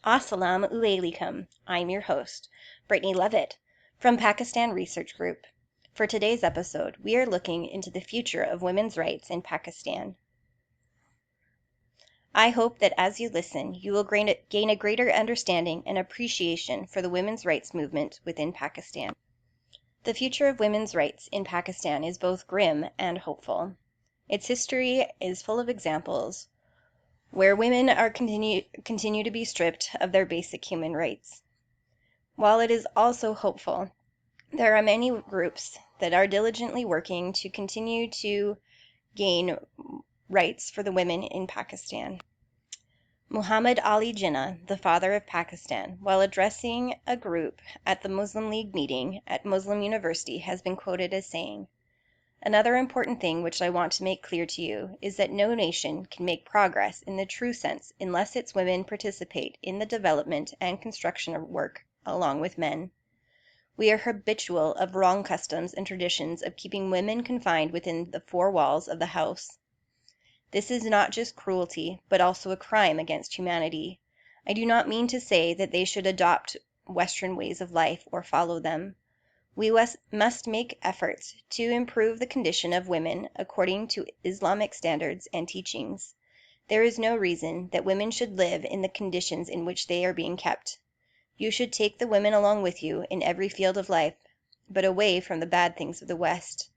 Assalamu alaikum. I'm your host, Brittany Levitt, from Pakistan Research Group. For today's episode, we are looking into the future of women's rights in Pakistan. I hope that as you listen, you will gain a greater understanding and appreciation for the women's rights movement within Pakistan. The future of women's rights in Pakistan is both grim and hopeful. Its history is full of examples where women are continue to be stripped of their basic human rights. While it is also hopeful, there are many groups that are diligently working to continue to gain rights for the women in Pakistan. Muhammad Ali Jinnah, the father of Pakistan, while addressing a group at the Muslim League meeting at Muslim University, has been quoted as saying, "Another important thing which I want to make clear to you is that no nation can make progress in the true sense unless its women participate in the development and construction of work along with men. We are habitual of wrong customs and traditions of keeping women confined within the four walls of the house. This is not just cruelty, but also a crime against humanity. I do not mean to say that they should adopt Western ways of life or follow them. We must make efforts to improve the condition of women according to Islamic standards and teachings. There is no reason that women should live in the conditions in which they are being kept. You should take the women along with you in every field of life, but away from the bad things of the West.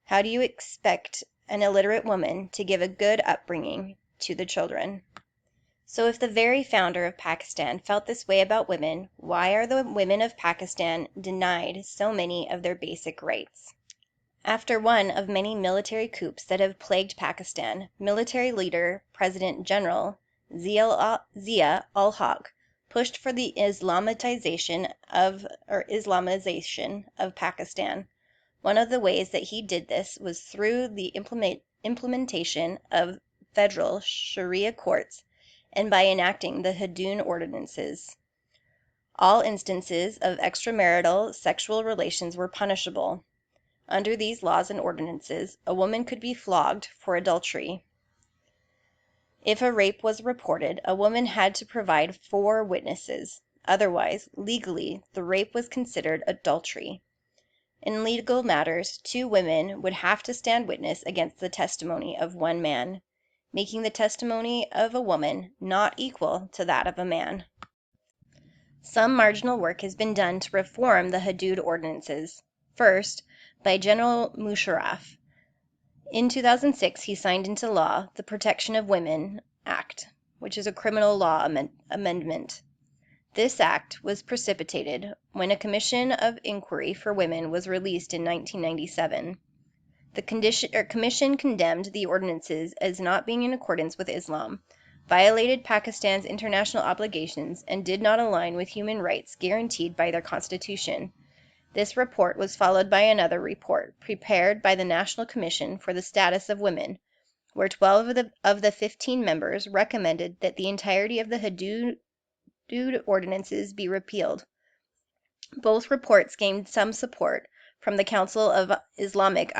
How do you expect an illiterate woman to give a good upbringing to the children?" So if the very founder of Pakistan felt this way about women, why are the women of Pakistan denied so many of their basic rights? After one of many military coups that have plagued Pakistan, military leader President General Zia ul Haq pushed for the Islamization of Pakistan. One of the ways that he did this was through the implementation of federal Sharia courts and by enacting the Hudud Ordinances. All instances of extramarital sexual relations were punishable. Under these laws and ordinances, a woman could be flogged for adultery. If a rape was reported, a woman had to provide 4 witnesses. Otherwise, legally, the rape was considered adultery. In legal matters, 2 women would have to stand witness against the testimony of 1 man, making the testimony of a woman not equal to that of a man. Some marginal work has been done to reform the Hudud Ordinances. First, by General Musharraf. In 2006, he signed into law the Protection of Women Act, which is a criminal law amendment. This act was precipitated when a commission of inquiry for women was released in 1997. The commission condemned the ordinances as not being in accordance with Islam, violated Pakistan's international obligations, and did not align with human rights guaranteed by their constitution. This report was followed by another report, prepared by the National Commission for the Status of Women, where 12 of the 15 members recommended that the entirety of the Hudud ordinances be repealed. Both reports gained some support from the Council of Islamic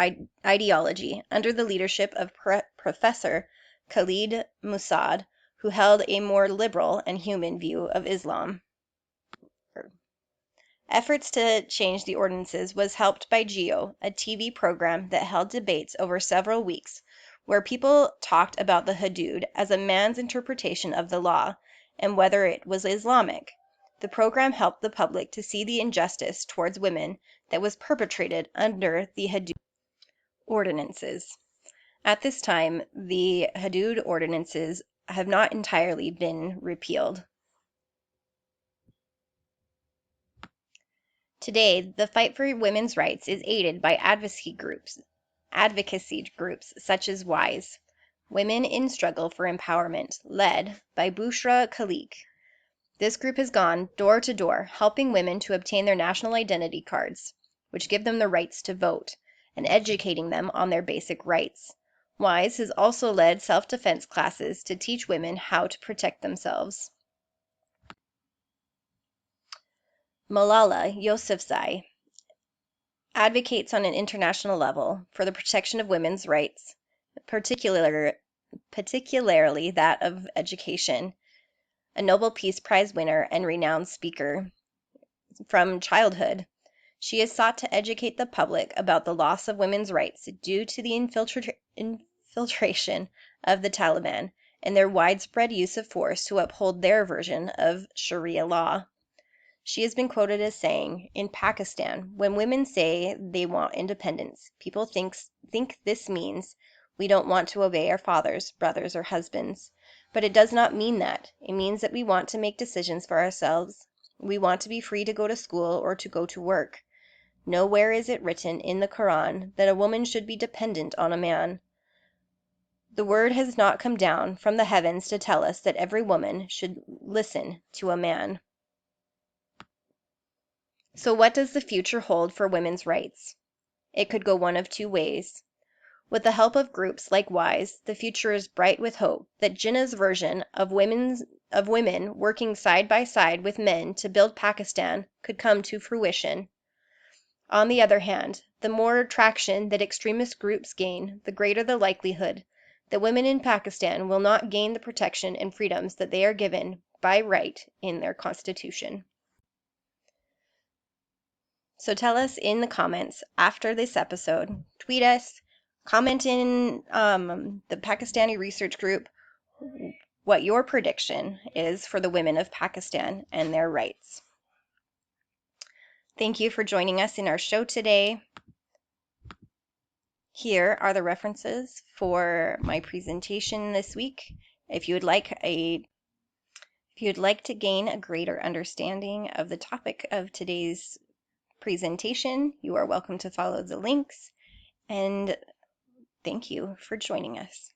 Ideology under the leadership of Professor Khalid Musaad, who held a more liberal and human view of Islam. Efforts to change the ordinances was helped by Geo, a TV program that held debates over several weeks where people talked about the Hudud as a man's interpretation of the law and whether it was Islamic. The program helped the public to see the injustice towards women that was perpetrated under the Hudud ordinances. At this time, the Hudud ordinances have not entirely been repealed. Today, the fight for women's rights is aided by advocacy groups such as WISE, Women in Struggle for Empowerment, led by Bushra Khaliq. This group has gone door to door, helping women to obtain their national identity cards, which give them the rights to vote, and educating them on their basic rights. WISE has also led self-defense classes to teach women how to protect themselves. Malala Yousafzai advocates on an international level for the protection of women's rights, particularly that of education. a Nobel Peace Prize winner and renowned speaker. From childhood, she has sought to educate the public about the loss of women's rights due to the infiltration of the Taliban and their widespread use of force to uphold their version of Sharia law. She has been quoted as saying, "In Pakistan, when women say they want independence, people think this means we don't want to obey our fathers, brothers, or husbands. But it does not mean that. It means that we want to make decisions for ourselves. We want to be free to go to school or to go to work. Nowhere is it written in the Quran that a woman should be dependent on a man. The word has not come down from the heavens to tell us that every woman should listen to a man." So what does the future hold for women's rights? It could go one of two ways. With the help of groups like WISE, the future is bright with hope that Jinnah's version of women working side by side with men to build Pakistan could come to fruition. On the other hand, the more traction that extremist groups gain, the greater the likelihood that women in Pakistan will not gain the protection and freedoms that they are given by right in their constitution. So tell us in the comments after this episode, tweet us, comment in the Pakistani research group what your prediction is for the women of Pakistan and their rights. Thank you for joining us in our show today. Here are the references for my presentation this week. If you would like to gain a greater understanding of the topic of today's presentation, you are welcome to follow the links, and thank you for joining us.